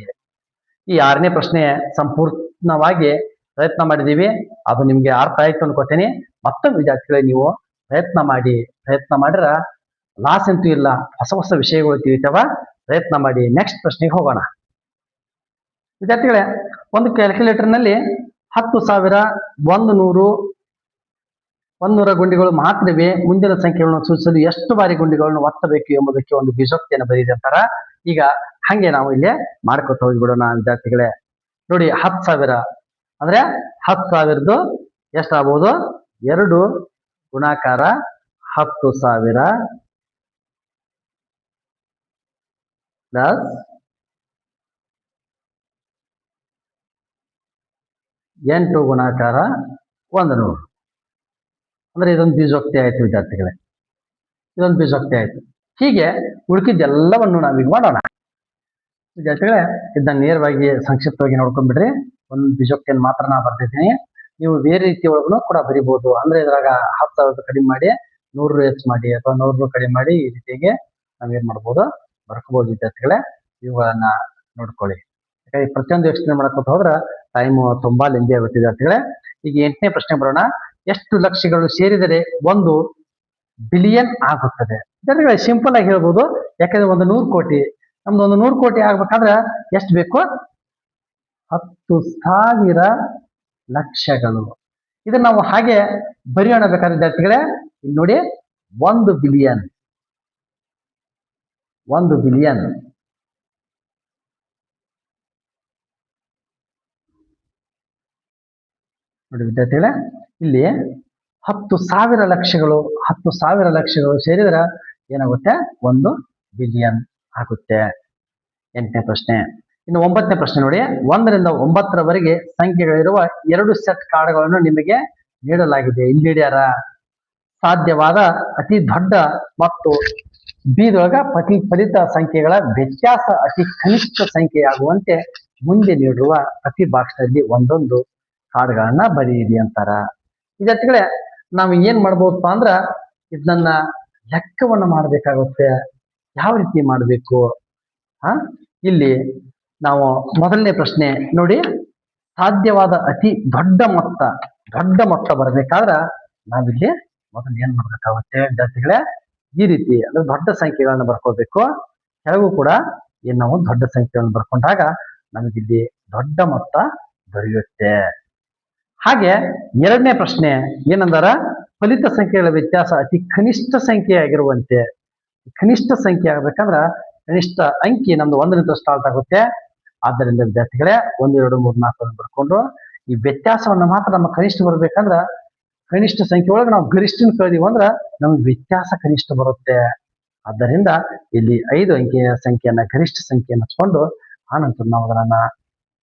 ಈ 6ನೇ ಪ್ರಶ್ನೆ ಸಂಪೂರ್ಣವಾಗಿ ಪ್ರಯತ್ನ ಮಾಡಿದೀವಿ. ಅದು ನಿಮ್ಗೆ ಅರ್ಥ ಆಯ್ತು ಅನ್ಕೋತೇನೆ. ಮತ್ತೊಮ್ಮೆ ವಿದ್ಯಾರ್ಥಿಗಳೇ ನೀವು ಪ್ರಯತ್ನ ಮಾಡಿದ್ರ ಲಾಸ್ ಅಂತೂ ಇಲ್ಲ, ಹೊಸ ವಿಷಯಗಳು ತಿಳಿತಾವ. ಪ್ರಯತ್ನ ಮಾಡಿ. ನೆಕ್ಸ್ಟ್ ಪ್ರಶ್ನೆಗೆ ಹೋಗೋಣ ವಿದ್ಯಾರ್ಥಿಗಳೇ. ಒಂದು ಕ್ಯಾಲ್ಕುಲೇಟರ್ ನಲ್ಲಿ 10,100 ಗುಂಡಿಗಳು ಮಾತ್ರವೇ. ಮುಂದಿನ ಸಂಖ್ಯೆಗಳನ್ನು ಸೂಚಿಸಲು ಎಷ್ಟು ಬಾರಿ ಗುಂಡಿಗಳನ್ನು ಒತ್ತಬೇಕು ಎಂಬುದಕ್ಕೆ ಒಂದು ಬೀಜೋಕ್ತಿಯನ್ನು ಬರೀರಿ ಅಂತಾರ. ಈಗ ಹಂಗೆ ನಾವು ಇಲ್ಲಿ ಮಾಡ್ಕೊತ ಹೋಗ್ಬಿಡೋಣ ವಿದ್ಯಾರ್ಥಿಗಳೇ. ನೋಡಿ, 10,000 ಅಂದ್ರೆ 10,000ದು ಎಷ್ಟಾಗಬಹುದು? 2 ಗುಣಾಕಾರ 10,000 ಪ್ಲಸ್ 8 ಗುಣಾಕಾರ 100 ಅಂದ್ರೆ ಇದೊಂದು ಬೀಜೋಕ್ತಿ ಆಯ್ತು ವಿದ್ಯಾರ್ಥಿಗಳೇ, ಇದೊಂದು ಬೀಜೋಕ್ತಿ ಆಯ್ತು. ಹೀಗೆ ಉಳಿಕಿದ್ದೆಲ್ಲವನ್ನು ನಾವೀಗ ಮಾಡೋಣ ವಿದ್ಯಾರ್ಥಿಗಳೇ. ಇದನ್ನ ನೇರವಾಗಿ ಸಂಕ್ಷಿಪ್ತವಾಗಿ ನೋಡ್ಕೊಂಡ್ಬಿಡ್ರಿ. ಒಂದು ಬೀಜೋಕ್ತಿಯನ್ನು ಮಾತ್ರ ನಾ ಬರ್ತಿದ್ದೀನಿ, ನೀವು ಬೇರೆ ರೀತಿ ಒಳಗೂ ಕೂಡ ಬರಿಬಹುದು. ಅಂದ್ರೆ ಇದ್ರಾಗ 10,000 ಕಡಿಮೆ ಮಾಡಿ 100 ಹೆಚ್ಚು ಮಾಡಿ ಅಥವಾ 100 ಕಡಿಮೆ ಮಾಡಿ ಈ ರೀತಿಯಾಗಿ ನಾವೇನ್ ಮಾಡ್ಬೋದು, ಬರ್ಕೋಬಹುದು ವಿದ್ಯಾರ್ಥಿಗಳೇ. ಇವುಗಳನ್ನ ನೋಡ್ಕೊಳ್ಳಿ. ಯಾಕಂದ್ರೆ ಪ್ರತಿಯೊಂದು ಎಕ್ಸ್ಪ್ಲೇನ್ ಮಾಡಕ್ಕೆ ಹೋದ್ರೆ ಟೈಮ್ ತುಂಬಾ ಲೆಂದಿ ಆಗುತ್ತೆ ವಿದ್ಯಾರ್ಥಿಗಳೇ. ಈಗ 8ನೇ ಪ್ರಶ್ನೆ ಬರೋಣ. ಎಷ್ಟು ಲಕ್ಷಗಳು ಸೇರಿದರೆ 1 ಬಿಲಿಯನ್ ಆಗುತ್ತದೆ? ವಿದ್ಯಾರ್ಥಿಗಳೇ ಸಿಂಪಲ್ ಆಗಿ ಹೇಳ್ಬೋದು. ಯಾಕಂದ್ರೆ ಒಂದು 100 ಕೋಟಿ, ನಮ್ದು ಒಂದು 100 ಕೋಟಿ ಆಗ್ಬೇಕಾದ್ರೆ ಎಷ್ಟು ಬೇಕು? 10,000 ಲಕ್ಷಗಳು. ಇದನ್ನ ನಾವು ಹಾಗೆ ಬರೆಯೋಣ ಬೇಕಾದ್ರೆ ವಿದ್ಯಾರ್ಥಿಗಳೇ. ಇಲ್ಲಿ ನೋಡಿ, 1 ಬಿಲಿಯನ್, 1 ಬಿಲಿಯನ್ ನೋಡಿ ವಿದ್ಯಾರ್ಥಿಗಳೇ. ಇಲ್ಲಿ 10,000 ಲಕ್ಷಗಳು, 10,000 ಲಕ್ಷಗಳು ಸೇರಿದ್ರೆ ಏನಾಗುತ್ತೆ? 1 ಬಿಲಿಯನ್ ಆಗುತ್ತೆ. 8ನೇ ಪ್ರಶ್ನೆ. ಇನ್ನು 9ನೇ ಪ್ರಶ್ನೆ ನೋಡಿ. 1 ರಿಂದ 9ರವರೆಗೆ ಸಂಖ್ಯೆಗಳಿರುವ 2 ಸೆಟ್ ಕಾರ್ಡ್ಗಳನ್ನು ನಿಮಗೆ ನೀಡಲಾಗಿದೆ. ಇಲ್ಲಿ ಹಿಡಿಯಾರ ಸಾಧ್ಯವಾದ ಅತಿ ದೊಡ್ಡ ಮತ್ತು ಬೀದೊಳಗ ಫಲಿತ ಸಂಖ್ಯೆಗಳ ವ್ಯತ್ಯಾಸ ಅತಿ ಕನಿಷ್ಠ ಸಂಖ್ಯೆಯಾಗುವಂತೆ ಮುಂದೆ ನೀಡಿರುವ ಪ್ರತಿ ಬಾಕ್ಸ್ನಲ್ಲಿ ಒಂದೊಂದು ಕಾರ್ಡ್ಗಳನ್ನ ಬರೆಯಿರಿ ಅಂತಾರ. ವಿದ್ಯಾರ್ಥಿಗಳೇ, ನಾವು ಏನ್ ಮಾಡ್ಬೋದಪ್ಪ ಅಂದ್ರ ಇದನ್ನ ಲೆಕ್ಕವನ್ನ ಮಾಡ್ಬೇಕಾಗುತ್ತೆ. ಯಾವ ರೀತಿ ಮಾಡ್ಬೇಕು? ಇಲ್ಲಿ ನಾವು ಮೊದಲನೇ ಪ್ರಶ್ನೆ ನೋಡಿ, ಸಾಧ್ಯವಾದ ಅತಿ ದೊಡ್ಡ ಮೊತ್ತ ಬರಬೇಕಾದ್ರ ನಾವಿಲ್ಲಿ ಮೊದಲು ಏನ್ ಮಾಡ್ಬೇಕಾಗುತ್ತೆ ವಿದ್ಯಾರ್ಥಿಗಳೇ? ಈ ರೀತಿ ಅಂದ್ರೆ ದೊಡ್ಡ ಸಂಖ್ಯೆಗಳನ್ನ ಬರ್ಕೋಬೇಕು. ಕೆಳಗೂ ಕೂಡ ಏನ್ ನಾವು ದೊಡ್ಡ ಸಂಖ್ಯೆಗಳನ್ನು ಬರ್ಕೊಂಡಾಗ ನಮಗಿಲ್ಲಿ ದೊಡ್ಡ ಮೊತ್ತ ದೊರೆಯುತ್ತೆ. ಹಾಗೆ 2ನೇ ಪ್ರಶ್ನೆ ಏನಂದಾರ? ಫಲಿತ ಸಂಖ್ಯೆಗಳ ವ್ಯತ್ಯಾಸ ಅತಿ ಕನಿಷ್ಠ ಸಂಖ್ಯೆ ಆಗಿರುವಂತೆ. ಕನಿಷ್ಠ ಸಂಖ್ಯೆ ಆಗ್ಬೇಕಂದ್ರ ಕನಿಷ್ಠ ಅಂಕಿ ನಮ್ದು 1ರಿಂದ ಸ್ಟಾರ್ಟ್ ಆಗುತ್ತೆ. ಆದ್ದರಿಂದ ವಿದ್ಯಾರ್ಥಿಗಳೇ 1, 2, 3, 4 ಬರ್ಕೊಂಡು ಈ ವ್ಯತ್ಯಾಸವನ್ನ ಮಾತ್ರ ನಮ್ಮ ಕನಿಷ್ಠ ಬರ್ಬೇಕಂದ್ರ ಕನಿಷ್ಠ ಸಂಖ್ಯೆ ಒಳಗೆ ನಾವು ಗರಿಷ್ಠನ ಕಳೆದೀವಿ ಅಂದ್ರ ನಮ್ಗೆ ವ್ಯತ್ಯಾಸ ಕನಿಷ್ಠ ಬರುತ್ತೆ. ಆದ್ದರಿಂದ ಇಲ್ಲಿ 5 ಅಂಕಿಯ ಸಂಖ್ಯೆಯನ್ನ ಗರಿಷ್ಠ ಸಂಖ್ಯೆಯನ್ನು ಹಚ್ಕೊಂಡು ಆನಂತರ ನಾವು ಅದನ್ನ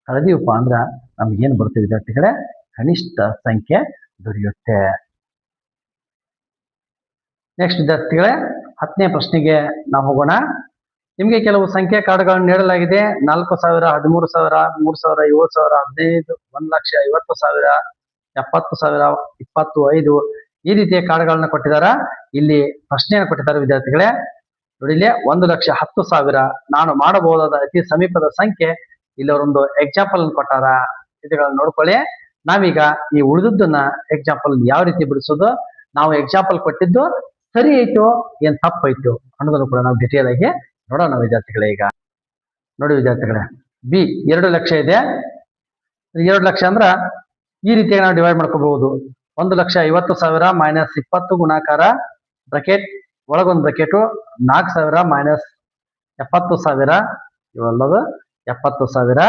ಕಳೆದೀವಪ್ಪ ಅಂದ್ರ ನಮ್ಗೆ ಏನ್ ಬರುತ್ತೆ ವಿದ್ಯಾರ್ಥಿಗಳೇ? ಕನಿಷ್ಠ ಸಂಖ್ಯೆ ದೊರೆಯುತ್ತೆ. ನೆಕ್ಸ್ಟ್ ವಿದ್ಯಾರ್ಥಿಗಳೇ 10ನೇ ಪ್ರಶ್ನೆಗೆ ನಾವು ಹೋಗೋಣ. ನಿಮ್ಗೆ ಕೆಲವು ಸಂಖ್ಯೆ ಕಾರ್ಡ್ಗಳನ್ನು ನೀಡಲಾಗಿದೆ. 4,000, 13,000, 3,000, 7,000, 15, 1,50,000, 70,000, 25 ಈ ರೀತಿಯ ಕಾರ್ಡ್ಗಳನ್ನ ಕೊಟ್ಟಿದಾರ. ಇಲ್ಲಿ ಪ್ರಶ್ನೆಯನ್ನು ಕೊಟ್ಟಿದ್ದಾರೆ ವಿದ್ಯಾರ್ಥಿಗಳೇ. ನೋಡಿ, ಇಲ್ಲಿ 1,10,000 ನಾನು ಮಾಡಬಹುದಾದ ಅತಿ ಸಮೀಪದ ಸಂಖ್ಯೆ. ಇಲ್ಲಿ ಅವರೊಂದು ಎಕ್ಸಾಂಪಲ್ ಕೊಟ್ಟಾರ. ಇದನ್ನ ನೋಡ್ಕೊಳ್ಳಿ. ನಾವೀಗ ಈ ಉಳಿದದ್ದನ್ನ ಎಕ್ಸಾಂಪಲ್ ಯಾವ ರೀತಿ ಬಿಡಿಸೋದು, ನಾವು ಎಕ್ಸಾಂಪಲ್ ಕೊಟ್ಟಿದ್ದು ಸರಿ ಐತೋ ಏನ್ ತಪ್ಪೈತೋ ಅನ್ನೋದನ್ನು ಕೂಡ ನಾವು ಡಿಟೇಲ್ ಆಗಿ ನೋಡೋಣ ವಿದ್ಯಾರ್ಥಿಗಳೇ. ಈಗ ನೋಡಿ ವಿದ್ಯಾರ್ಥಿಗಳೇ, ಬಿ 2 ಲಕ್ಷ ಇದೆ. 2 ಲಕ್ಷ ಅಂದ್ರ ಈ ರೀತಿಯಾಗಿ ನಾವು ಡಿವೈಡ್ ಮಾಡ್ಕೋಬಹುದು. 1,50,000 ಮೈನಸ್ 20 ಗುಣಾಕಾರ ಬ್ರಕೆಟ್ ಒಳಗೊಂದು ಬ್ರಕೆಟು 4,000 ಮೈನಸ್ 70,000 ಇವೆಲ್ಲದು 70,000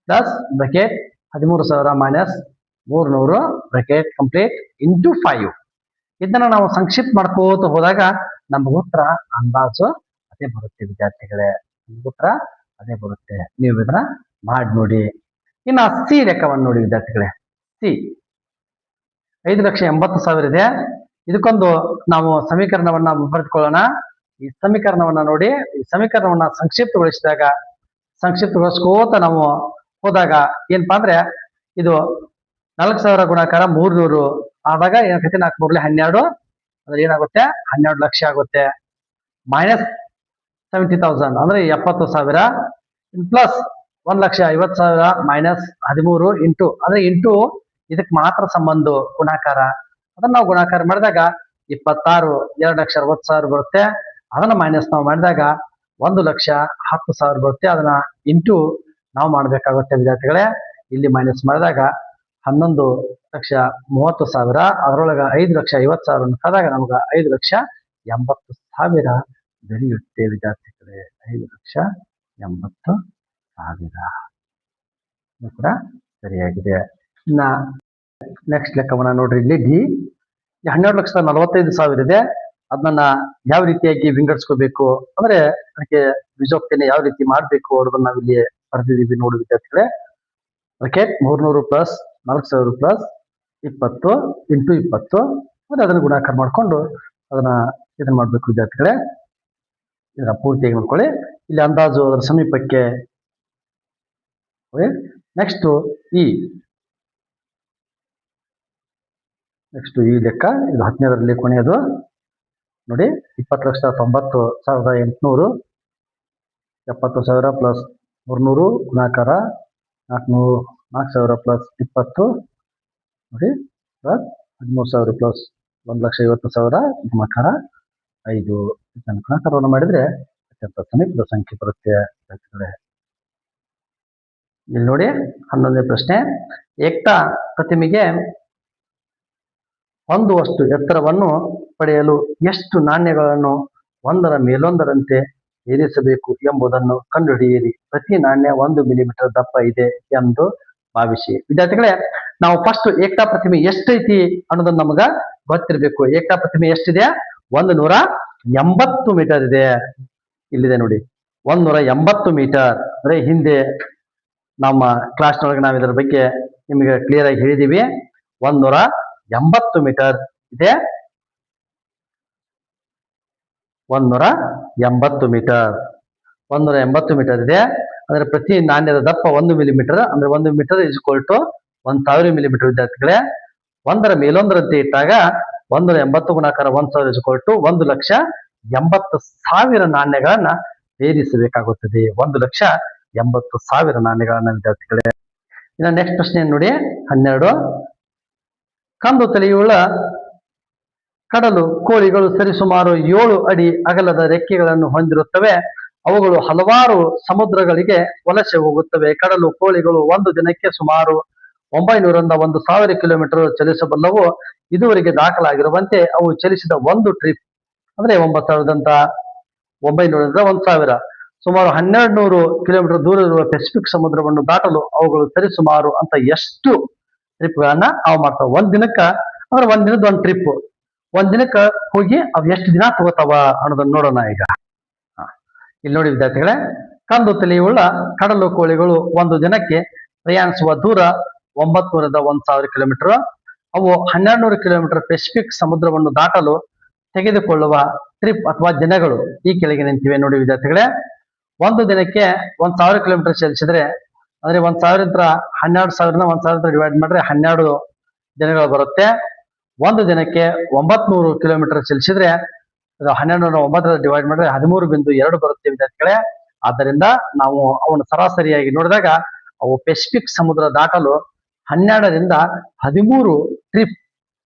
plus bracket 13,000 minus 300 bracket complete into 5. ಇದನ್ನ ನಾವು ಸಂಕ್ಷಿಪ್ತ ಮಾಡ್ಕೋತ ಹೋದಾಗ ನಮ್ಮ ಉತ್ತರ ಅಂದಾಜು ಅದೇ ಬರುತ್ತೆ ವಿದ್ಯಾರ್ಥಿಗಳೇ. ಉತ್ತರ ಅದೇ ಬರುತ್ತೆ. ನೀವು ಇದನ್ನ ಮಾಡಿ ನೋಡಿ. ಇನ್ನ ಸಿ ಲೆಕ್ಕವನ್ನು ನೋಡಿ ವಿದ್ಯಾರ್ಥಿಗಳೇ. ಸಿ 5,80,000 ಇದೆ. ಇದಕ್ಕೊಂದು ನಾವು ಸಮೀಕರಣವನ್ನ ಬರೆದುಕೊಳ್ಳೋಣ. ಈ ಸಮೀಕರಣವನ್ನ ನೋಡಿ, ಈ ಸಮೀಕರಣವನ್ನ ಸಂಕ್ಷಿಪ್ತಗೊಳಿಸ್ಕೋತ ನಾವು ಹೋದಾಗ ಏನಪ್ಪಾ ಅಂದ್ರೆ ಇದು 4,000 ಗುಣಾಕಾರ 300 ಆದಾಗ ಏನಾಗುತ್ತೆ? 4 3 12 ಅಂದ್ರೆ ಏನಾಗುತ್ತೆ? 12 ಲಕ್ಷ ಆಗುತ್ತೆ. ಮೈನಸ್ 70,000 ಅಂದ್ರೆ 70,000 ಪ್ಲಸ್ 1,50,000 ಮೈನಸ್ 13 ಇಂಟು ಅಂದ್ರೆ ಇಂಟು ಇದಕ್ಕೆ ಮಾತ್ರ ಸಂಬಂಧ ಗುಣಾಕಾರ. ಅದನ್ನ ನಾವು ಗುಣಾಕಾರ ಮಾಡಿದಾಗ 26 2,60,000 ಬರುತ್ತೆ. ಅದನ್ನ ಮೈನಸ್ ನಾವು ಮಾಡಿದಾಗ 1,10,000 ಬರುತ್ತೆ. ಅದನ್ನ ಇಂಟು ನಾವು ಮಾಡ್ಬೇಕಾಗುತ್ತೆ ವಿದ್ಯಾರ್ಥಿಗಳೇ. ಇಲ್ಲಿ ಮೈನಸ್ ಮಾಡಿದಾಗ 11,30,000 ಅದರೊಳಗೆ 5,50,000 ಕಳೆದಾಗ ನಮ್ಗೆ 5,80,000 ದೊರೆಯುತ್ತೆ ವಿದ್ಯಾರ್ಥಿಗಳೇ. 5,80,000 ಕೂಡ ಸರಿಯಾಗಿದೆ. ಇನ್ನ ನೆಕ್ಸ್ಟ್ ಲೆಕ್ಕವನ್ನ ನೋಡ್ರಿ. ಇಲ್ಲಿ ಡಿ 12,45,000 ಇದೆ. ಅದನ್ನ ಯಾವ ರೀತಿಯಾಗಿ ವಿಂಗಡಿಸ್ಕೋಬೇಕು ಅಂದ್ರೆ ಅದಕ್ಕೆ ಬೀಜೋಕ್ತಿನ ಯಾವ ರೀತಿ ಮಾಡ್ಬೇಕು ಅನ್ನೋದನ್ನ ನಾವಿಲ್ಲಿ ಬರ್ದಿದ್ದೀವಿ ನೋಡಿ ವಿದ್ಯಾರ್ಥಿಗಳೇ. ಓಕೆ, 300 ಪ್ಲಸ್ 4000 ಪ್ಲಸ್ 20 ಇಂಟು 20 ಮತ್ತೆ ಅದನ್ನು ಗುಣಾಕಾರ ಮಾಡಿಕೊಂಡು ಅದನ್ನ ಇದನ್ನ ಮಾಡ್ಬೇಕು ವಿದ್ಯಾರ್ಥಿಗಳೇ. ಇದನ್ನ ಪೂರ್ತಿಯಾಗಿ ನೋಡ್ಕೊಳ್ಳಿ. ಇಲ್ಲಿ ಅಂದಾಜು ಅದರ ಸಮೀಪಕ್ಕೆ. ನೆಕ್ಸ್ಟ್ ಈ ಲೆಕ್ಕ, ಇದು 15ರಲ್ಲಿ ಕೊನೆಯದು ನೋಡಿ. 20,90,800 70,000 ಪ್ಲಸ್ 300 ಗುಣಾಕಾರ 4,000 ಪ್ಲಸ್ 20 ನೋಡಿ ಪ್ಲಸ್ 13,000 ಪ್ಲಸ್ 1,50,000 ಗುಣಾಕಾರ 5. ಇದನ್ನು ಗುಣಾಕಾರವನ್ನು ಮಾಡಿದ್ರೆ ಅತ್ಯಂತ ಸಮೀಪದ ಸಂಖ್ಯೆ ಬರುತ್ತೆ. ಇಲ್ಲಿ ನೋಡಿ 11ನೇ ಪ್ರಶ್ನೆ. ಏಕ್ತಾ ಪ್ರತಿಮೆಗೆ ಹೊಂದುವಷ್ಟು ಎತ್ತರವನ್ನು ಪಡೆಯಲು ಎಷ್ಟು ನಾಣ್ಯಗಳನ್ನು ಒಂದರ ಮೇಲೊಂದರಂತೆ ಏರಿಸಬೇಕು ಎಂಬುದನ್ನು ಕಂಡುಹಿಡಿಯಿರಿ. ಪ್ರತಿ ನಾಣ್ಯ 1 ಮಿಲಿಮೀಟರ್ ದಪ್ಪ ಇದೆ ಎಂದು ಭಾವಿಸಿ. ವಿದ್ಯಾರ್ಥಿಗಳೇ, ನಾವು ಫಸ್ಟ್ ಏಕ್ತಾ ಪ್ರತಿಮೆ ಎಷ್ಟೈತಿ ಅನ್ನೋದನ್ನ ನಮಗ ಗೊತ್ತಿರಬೇಕು. ಏಕ್ತಾ ಪ್ರತಿಮೆ ಎಷ್ಟಿದೆ? 180 ಮೀಟರ್ ಇದೆ. ಇಲ್ಲಿದೆ ನೋಡಿ 180 ಮೀಟರ್. ಅಂದ್ರೆ ಹಿಂದೆ ನಮ್ಮ ಕ್ಲಾಸ್ನೊಳಗೆ ನಾವು ಇದರ ಬಗ್ಗೆ ನಿಮಗೆ ಕ್ಲಿಯರ್ ಆಗಿ ಹೇಳಿದೀವಿ. 180 ಮೀಟರ್ ಇದೆ. 180 ಮೀಟರ್ 180 ಮೀಟರ್ ಇದೆ. ಅಂದ್ರೆ ಪ್ರತಿ ನಾಣ್ಯದ ದಪ್ಪ 1 ಮಿಲಿಮೀಟರ್. ಅಂದ್ರೆ 1 metre is equal to 1000 millimetre. ವಿದ್ಯಾರ್ಥಿಗಳೇ, ಒಂದರ ಮೇಲೊಂದರಂತೆ ಇಟ್ಟಾಗ 180 ಗುಣಾಕಾರ 1000 ಇಸ್ ಈಕ್ವಲ್ ಟು 1,80,000 ನಾಣ್ಯಗಳನ್ನ ಏರಿಸಬೇಕಾಗುತ್ತದೆ. 1,80,000 ನಾಣ್ಯಗಳನ್ನ ವಿದ್ಯಾರ್ಥಿಗಳೇ. ಇನ್ನು ನೆಕ್ಸ್ಟ್ ಪ್ರಶ್ನೆ ನೋಡಿ 12. ಕಂದು ತಲೆಯುಳ್ಳ ಕಡಲು ಕೋಳಿಗಳು ಸರಿಸುಮಾರು 7 ಅಡಿ ಅಗಲದ ರೆಕ್ಕೆಗಳನ್ನು ಹೊಂದಿರುತ್ತವೆ. ಅವುಗಳು ಹಲವಾರು ಸಮುದ್ರಗಳಿಗೆ ವಲಸೆ ಹೋಗುತ್ತವೆ. ಕಡಲು ಕೋಳಿಗಳು ಒಂದು ದಿನಕ್ಕೆ ಸುಮಾರು 900ರಿಂದ 1,000 ಕಿಲೋಮೀಟರ್ ಚಲಿಸಬಲ್ಲವು. ಇದುವರೆಗೆ ದಾಖಲಾಗಿರುವಂತೆ ಅವು ಚಲಿಸಿದ ಒಂದು ಟ್ರಿಪ್ ಅಂದ್ರೆ 9,900ರಿಂದ 1,000 ಸುಮಾರು 1,200 ಕಿಲೋಮೀಟರ್ ದೂರ ಇರುವ ಪೆಸಿಫಿಕ್ ಸಮುದ್ರವನ್ನು ದಾಟಲು ಅವುಗಳು ಸರಿಸುಮಾರು ಅಂತ ಎಷ್ಟು ಟ್ರಿಪ್ಗಳನ್ನ ಅವು ಮಾಡ್ತಾವ ಒಂದ್ ದಿನಕ್ಕ. ಅಂದ್ರೆ ಒಂದ್ ದಿನದ ಒಂದು ಟ್ರಿಪ್, ಒಂದ್ ದಿನಕ್ಕ ಹೋಗಿ ಅವ್ ಎಷ್ಟು ದಿನ ತಗೋತಾವ ಅನ್ನೋದನ್ನ ನೋಡೋಣ ಈಗ. ಇಲ್ಲಿ ನೋಡಿ ವಿದ್ಯಾರ್ಥಿಗಳೇ, ಕಂದು ತಲೆಯುಳ್ಳ ಕಡಲು ಕೋಳಿಗಳು ಒಂದು ದಿನಕ್ಕೆ ಪ್ರಯಾಣಿಸುವ ದೂರ 900ರಿಂದ 1,000 ಕಿಲೋಮೀಟರ್. ಅವು 1,200 ಕಿಲೋಮೀಟರ್ ಪೆಸಿಫಿಕ್ ಸಮುದ್ರವನ್ನು ದಾಟಲು ತೆಗೆದುಕೊಳ್ಳುವ ಟ್ರಿಪ್ ಅಥವಾ ದಿನಗಳು ಈ ಕೆಳಗೆ ನಿಂತಿವೆ ನೋಡಿ ವಿದ್ಯಾರ್ಥಿಗಳೇ. ಒಂದು ದಿನಕ್ಕೆ 1,000 ಕಿಲೋಮೀಟರ್ ಚಲಿಸಿದ್ರೆ ಅಂದ್ರೆ 1,000 12,000 1,000 ಡಿವೈಡ್ ಮಾಡಿದ್ರೆ 12 ದಿನಗಳು ಬರುತ್ತೆ. ಒಂದು ದಿನಕ್ಕೆ 900 ಕಿಲೋಮೀಟರ್ ಚಲಿಸಿದ್ರೆ 12,900 ಡಿವೈಡ್ ಮಾಡಿದ್ರೆ 13.2 ಬರುತ್ತೆ ವಿದ್ಯಾರ್ಥಿಗಳೇ. ಆದ್ದರಿಂದ ನಾವು ಅವನು ಸರಾಸರಿಯಾಗಿ ನೋಡಿದಾಗ ಅವು ಪೆಸಿಫಿಕ್ ಸಮುದ್ರ ದಾಟಲು 12ರಿಂದ 13 ಟ್ರಿಪ್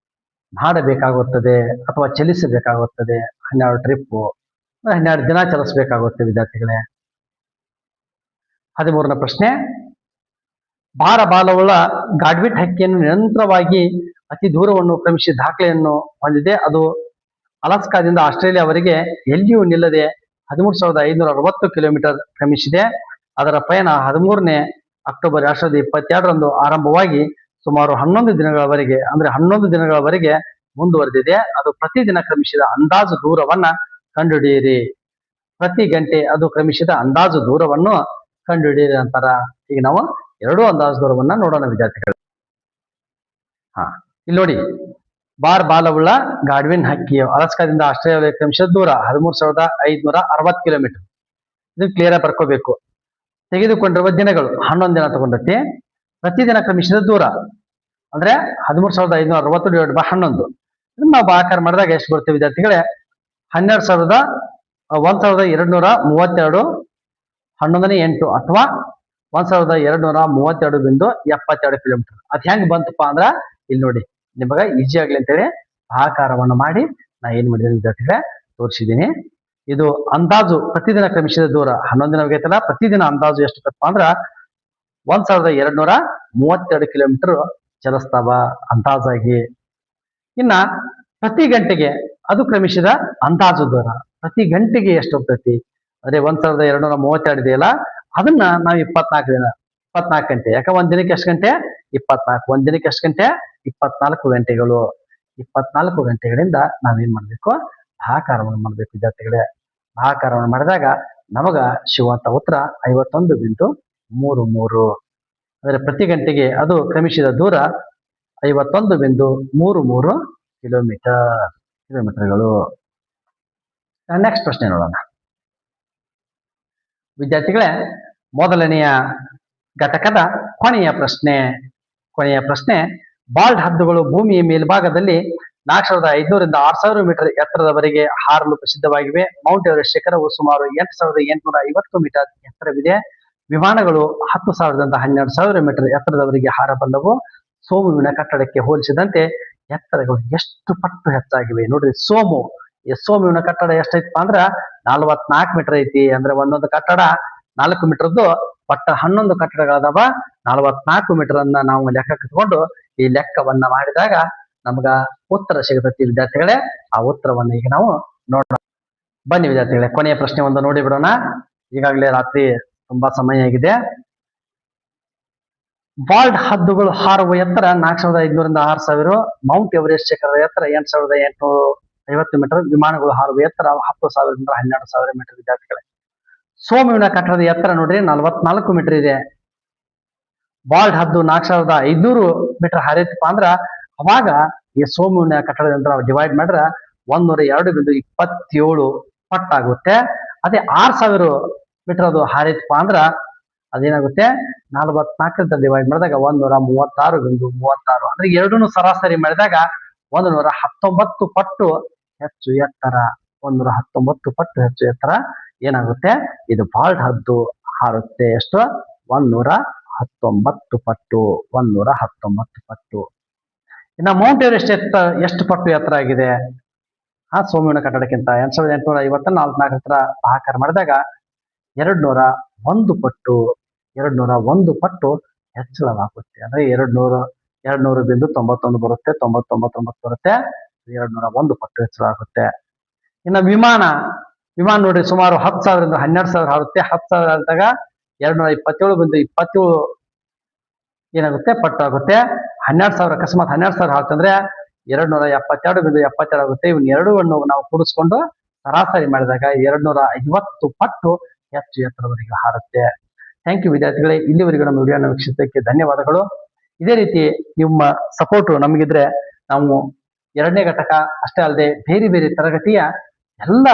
ಮಾಡಬೇಕಾಗುತ್ತದೆ ಅಥವಾ ಚಲಿಸಬೇಕಾಗುತ್ತದೆ. 12 ಟ್ರಿಪ್ 12 ದಿನ ಚಲಿಸಬೇಕಾಗುತ್ತೆ ವಿದ್ಯಾರ್ಥಿಗಳೇ. 13ನೇ ಪ್ರಶ್ನೆ. ಭಾರ ಬಾಲವುಳ್ಳ ಗಾಡ್ವಿಟ್ ಹಕ್ಕಿಯನ್ನು ನಿರಂತರವಾಗಿ ಅತಿ ದೂರವನ್ನು ಕ್ರಮಿಸಿ ದಾಖಲೆಯನ್ನು ಹೊಂದಿದೆ. ಅದು ಅಲಾಸ್ಕಾದಿಂದ ಆಸ್ಟ್ರೇಲಿಯಾವರೆಗೆ ಎಲ್ಲಿಯೂ ನಿಲ್ಲದೆ 13,560 ಕಿಲೋಮೀಟರ್ ಕ್ರಮಿಸಿದೆ. ಅದರ ಪಯಣ 13ನೇ ಅಕ್ಟೋಬರ್ 2022ರಂದು ಆರಂಭವಾಗಿ ಸುಮಾರು 11 ದಿನಗಳವರೆಗೆ ಅಂದ್ರೆ 11 ದಿನಗಳವರೆಗೆ ಮುಂದುವರೆದಿದೆ. ಅದು ಪ್ರತಿದಿನ ಕ್ರಮಿಸಿದ ಅಂದಾಜು ದೂರವನ್ನ ಕಂಡುಹಿಡಿಯಿರಿ. ಪ್ರತಿ ಗಂಟೆ ಅದು ಕ್ರಮಿಸಿದ ಅಂದಾಜು ದೂರವನ್ನು ಕಂಡುಹಿಡಿಯಿರಿ ಅಂತಾರ. ಈಗ ನಾವು 2 ಅಂದಾಜು ದೂರವನ್ನ ನೋಡೋಣ ವಿದ್ಯಾರ್ಥಿಗಳು. ಇಲ್ಲಿ ನೋಡಿ, ಬಾರ್ ಬಾಲವುಳ್ಳ ಗಾಡ್ವಿನ್ ಹಕ್ಕಿಯು ಅಲಾಸ್ಕಾದಿಂದ ಆಸ್ಟ್ರೇಲಿಯಾ ಕ್ರಮಿಸಿದ ದೂರ 13,560 ಕಿಲೋಮೀಟರ್. ಇದು ಕ್ಲಿಯರ್ ಆಗಿ ಬರ್ಕೋಬೇಕು. ತೆಗೆದುಕೊಂಡಿರುವ ದಿನಗಳು 11 ದಿನ ತಗೊಂಡತಿ. ಪ್ರತಿದಿನ ಕ್ರಮಿಸಿದ ದೂರ ಅಂದ್ರೆ 13,560 ಡಿವೈಡ್ ಬೈ 11. ನಾವು ಭಾಗಾಕಾರ ಮಾಡಿದಾಗ ಎಷ್ಟು ಬರುತ್ತೆ ವಿದ್ಯಾರ್ಥಿಗಳೇ? 1,232 11ನೇ 8 ಅಥವಾ 1,232.72 ಕಿಲೋಮೀಟರ್. ಅದ್ ಹೆಂಗ್ ಬಂತಪ್ಪ ಅಂದ್ರ ಇಲ್ಲಿ ನೋಡಿ, ನಿಮಗ ಈಜಿ ಆಗ್ಲಿ ಅಂತೇಳಿ ಭಾಗಾಕಾರವನ್ನು ಮಾಡಿ ನಾ ಏನ್ ಮಾಡಿದ್ದೀನಿ ವಿದ್ಯಾರ್ಥಿಗಳೇ ತೋರಿಸಿದ್ದೀನಿ. ಇದು ಅಂದಾಜು ಪ್ರತಿದಿನ ಕ್ರಮಿಸಿದ ದೂರ 11 ದಿನ ಆಗೈತಲ್ಲ, ಪ್ರತಿದಿನ ಅಂದಾಜು ಎಷ್ಟು ಬೇಕಪ್ಪ ಅಂದ್ರ 1,232 ಕಿಲೋಮೀಟರ್ ಚಲಿಸ್ತಾವ ಅಂದಾಜಾಗಿ. ಇನ್ನ ಪ್ರತಿ ಗಂಟೆಗೆ ಅದು ಕ್ರಮಿಸಿದ ಅಂದಾಜು ದೂರ ಪ್ರತಿ ಗಂಟೆಗೆ ಎಷ್ಟು ಹೋಗ್ತೈತಿ ಅಂದ್ರೆ 1,232 ಇದೆಯಲ್ಲ, ಅದನ್ನ ನಾವು 24 ಗಂಟೆ. ಯಾಕ ಒಂದ್ ದಿನಕ್ಕೆ ಎಷ್ಟು ಗಂಟೆ? 24. ಒಂದ್ ದಿನಕ್ಕೆ ಎಷ್ಟು ಗಂಟೆ? 24 ಗಂಟೆಗಳು. 24 ಗಂಟೆಗಳಿಂದ ನಾವೇನ್ ಮಾಡ್ಬೇಕು? ಭಾಗಾಕಾರವನ್ನು ಮಾಡ್ಬೇಕು ವಿದ್ಯಾರ್ಥಿಗಳೇ. ಭಾಗಾಕಾರವನ್ನು ಮಾಡಿದಾಗ ನಮಗ ಸಿಗುವಂತ ಉತ್ತರ 51.5 51.33 ಅಂದರೆ ಪ್ರತಿ ಗಂಟೆಗೆ ಅದು ಕ್ರಮಿಸಿದ ದೂರ 51.33 ಕಿಲೋಮೀಟರ್ಗಳು. ನೆಕ್ಸ್ಟ್ ಪ್ರಶ್ನೆ ನೋಡೋಣ ವಿದ್ಯಾರ್ಥಿಗಳೇ. ಮೊದಲನೆಯ ಘಟಕದ ಕೊನೆಯ ಪ್ರಶ್ನೆ ಬಾಲ್ಡ್ ಹದ್ದುಗಳು ಭೂಮಿಯ ಮೇಲ್ಭಾಗದಲ್ಲಿ 4500 ರಿಂದ 6000 ಮೀಟರ್ ಎತ್ತರದವರೆಗೆ ಹಾರಲು ಪ್ರಸಿದ್ಧವಾಗಿವೆ. ಮೌಂಟ್ ಎವರೆಸ್ಟ್ ಶಿಖರವು ಸುಮಾರು 8850 ಮೀಟರ್ ಎತ್ತರವಿದೆ. ವಿಮಾನಗಳು 10,000 ರಿಂದ 12,000 ಮೀಟರ್ ಎತ್ತರದವರೆಗೆ ಹಾರಬಲ್ಲವು. ಸೋಮುವಿನ ಕಟ್ಟಡಕ್ಕೆ ಹೋಲಿಸಿದಂತೆ ಎತ್ತರಗಳು ಎಷ್ಟು ಪಟ್ಟು ಹೆಚ್ಚಾಗಿವೆ ನೋಡ್ರಿ. ಸೋಮುವಿನ ಕಟ್ಟಡ ಎಷ್ಟೈತಪ್ಪ ಅಂದ್ರ 44 ಮೀಟರ್ ಐತಿ. ಅಂದ್ರೆ ಒಂದೊಂದು ಕಟ್ಟಡ 4 ಮೀಟರ್ದು, ಒಟ್ಟ 11 ಕಟ್ಟಡಗಳದಾವ. 44 ಮೀಟರ್ ಅನ್ನ ನಾವು ಲೆಕ್ಕಕ್ಕೆ ತಗೊಂಡು ಈ ಲೆಕ್ಕವನ್ನ ಮಾಡಿದಾಗ ನಮ್ಗ ಉತ್ತರ ಸಿಗತೈತಿ ವಿದ್ಯಾರ್ಥಿಗಳೇ. ಆ ಉತ್ತರವನ್ನ ಈಗ ನಾವು ನೋಡೋಣ. ಬನ್ನಿ ವಿದ್ಯಾರ್ಥಿಗಳೇ, ಕೊನೆಯ ಪ್ರಶ್ನೆ ಒಂದು ನೋಡಿ ಬಿಡೋಣ. ಈಗಾಗಲೇ ರಾತ್ರಿ ತುಂಬಾ ಸಮಯ ಆಗಿದೆ. ಬಾಲ್ಡ್ ಹದ್ದುಗಳು ಹಾರುವ ಎತ್ತರ 4500 ರಿಂದ 6000. ಮೌಂಟ್ ಎವರೆಸ್ಟ್ ಶಿಖರದ ಎತ್ತರ 8850 ಮೀಟರ್. ವಿಮಾನಗಳು ಹಾರುವ ಎತ್ತರ 10,000 ರಿಂದ 12,000 ಮೀಟರ್. ವಿದ್ಯಾರ್ಥಿಗಳೇ, ಸೋಮುವಿನ ಕಟ್ಟಡದ ಎತ್ತರ ನೋಡ್ರಿ 44 ಮೀಟರ್ ಇದೆ. ಬಾಲ್ಡ್ ಹದ್ದು 4500 ಮೀಟರ್ ಹಾರೈತಪ್ಪ ಅಂದ್ರ ಅವಾಗ ಈ ಸೋಮುವಿನ ಕಟ್ಟಡದಿಂದ ಡಿವೈಡ್ ಮಾಡ್ರ 102.27 ಪಟ್ಟಾಗುತ್ತೆ. ಅದೇ 6000 ಮೀಟರ್ ಅದು ಹಾರೈತಪ್ಪ ಅಂದ್ರ ಅದೇನಾಗುತ್ತೆ 44 ಡಿವೈಡ್ ಮಾಡಿದಾಗ 136.36. ಅಂದ್ರೆ ಎರಡೂನು ಸರಾಸರಿ ಮಾಡಿದಾಗ 119 ಪಟ್ಟು ಹೆಚ್ಚು ಎತ್ತರ. 119 ಪಟ್ಟು ಹೆಚ್ಚು ಎತ್ತರ ಏನಾಗುತ್ತೆ, ಇದು ಬಾಲ್ಡ್ ಹದ್ದು ಹಾರುತ್ತೆ. ಎಷ್ಟು? 119 ಪಟ್ಟು. 119 ಪಟ್ಟು. ಇನ್ನ ಮೌಂಟ್ ಎವರೆಸ್ಟ್ ಎಷ್ಟು ಪಟ್ಟು ಎತ್ತರ ಆಗಿದೆ? ಸೋಮುವಿನ ಕಟ್ಟಡಕ್ಕಿಂತ 8850 44 ಹತ್ರ ಆಕಾರ ಮಾಡಿದಾಗ 201 ಪಟ್ಟು. 201 ಪಟ್ಟು ಹೆಚ್ಚಳವಾಗುತ್ತೆ. ಅಂದ್ರೆ 200.91 ಬರುತ್ತೆ. 99 ಬರುತ್ತೆ. 201 ಪಟ್ಟು ಹೆಚ್ಚಳವಾಗುತ್ತೆ. ಇನ್ನು ವಿಮಾನ ನೋಡ್ರಿ ಸುಮಾರು 10,000 ರಿಂದ 12,000 ಹಾರುತ್ತೆ. 10,000 ಆದಾಗ 227.27 ಏನಾಗುತ್ತೆ ಪಟ್ಟು ಆಗುತ್ತೆ. 12,000 ಅಕಸ್ಮಾತ್ 12,000 ಹಾಕ್ತಂದ್ರೆ 272.77 ಆಗುತ್ತೆ. ಇವನ್ ಎರಡನ್ನು ನಾವು ಕೂಡಿಸ್ಕೊಂಡು ಸರಾಸರಿ ಮಾಡಿದಾಗ 250 ಪಟ್ಟು ಹೆಚ್ಚು ಎತ್ತರವರೆಗೆ ಹಾರುತ್ತೆ. ಥ್ಯಾಂಕ್ ಯು ವಿದ್ಯಾರ್ಥಿಗಳೇ. ಇಲ್ಲಿವರೆಗೂ ನಮ್ಮ ವಿಡಿಯೋನ ವೀಕ್ಷಿಸೋದಕ್ಕೆ ಧನ್ಯವಾದಗಳು. ಇದೇ ರೀತಿ ನಿಮ್ಮ ಸಪೋರ್ಟ್ ನಮಗಿದ್ರೆ ನಾವು 2ನೇ ಘಟಕ ಅಷ್ಟೇ ಅಲ್ಲದೆ ಬೇರೆ ಬೇರೆ ತರಗತಿಯ ಎಲ್ಲ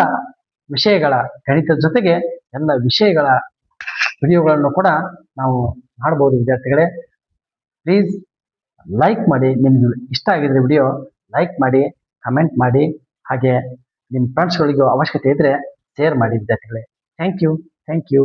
ವಿಷಯಗಳ ಗಣಿತದ ಜೊತೆಗೆ ಎಲ್ಲ ವಿಷಯಗಳ ವಿಡಿಯೋಗಳನ್ನು ಕೂಡ ನಾವು ಮಾಡಬಹುದು. ವಿದ್ಯಾರ್ಥಿಗಳೇ, ಪ್ಲೀಸ್ ಲೈಕ್ ಮಾಡಿ. ನಿಮ್ಗೆ ಇಷ್ಟ ಆಗಿದ್ರೆ ವಿಡಿಯೋ ಲೈಕ್ ಮಾಡಿ, ಕಮೆಂಟ್ ಮಾಡಿ, ಹಾಗೆ ನಿಮ್ಮ ಫ್ರೆಂಡ್ಸ್ಗಳಿಗೂ ಅವಶ್ಯಕತೆ ಇದ್ರೆ ಶೇರ್ ಮಾಡಿ ವಿದ್ಯಾರ್ಥಿಗಳೇ. Thank you.